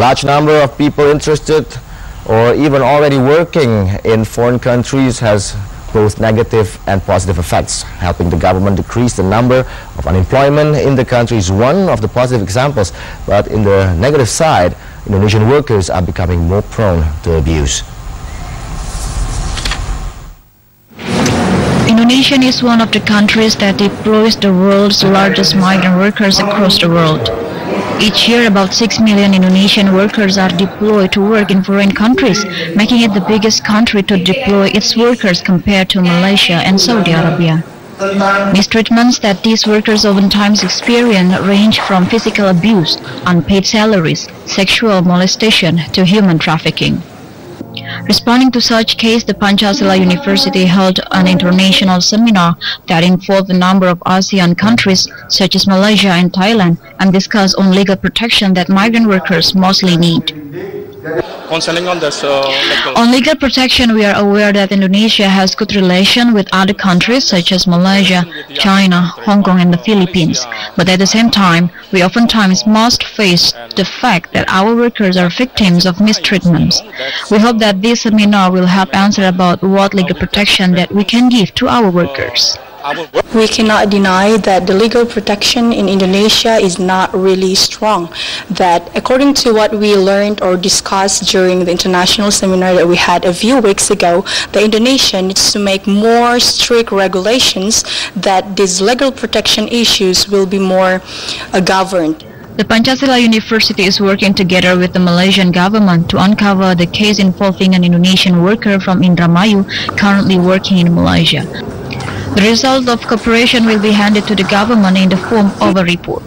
large number of people interested or even already working in foreign countries has both negative and positive effects. Helping the government decrease the number of unemployment in the country is one of the positive examples, but in the negative side, Indonesian workers are becoming more prone to abuse. Indonesia is one of the countries that deploys the world's largest migrant workers across the world. Each year, about 6 million Indonesian workers are deployed to work in foreign countries, making it the biggest country to deploy its workers compared to Malaysia and Saudi Arabia. Mistreatments that these workers oftentimes experience range from physical abuse, unpaid salaries, sexual molestation, to human trafficking. Responding to such case, the Pancasila University held an international seminar that involved a number of ASEAN countries such as Malaysia and Thailand and discussed on legal protection that migrant workers mostly need. On legal protection, we are aware that Indonesia has good relations with other countries such as Malaysia, China, Hong Kong and the Philippines. But at the same time, we oftentimes must face the fact that our workers are victims of mistreatments. We hope that this seminar will help answer about what legal protection that we can give to our workers. We cannot deny that the legal protection in Indonesia is not really strong. That according to what we learned or discussed during the international seminar that we had a few weeks ago, the Indonesia needs to make more strict regulations that these legal protection issues will be more governed. The Pancasila University is working together with the Malaysian government to uncover the case involving an Indonesian worker from Indramayu currently working in Malaysia. The result of cooperation will be handed to the government in the form of a report.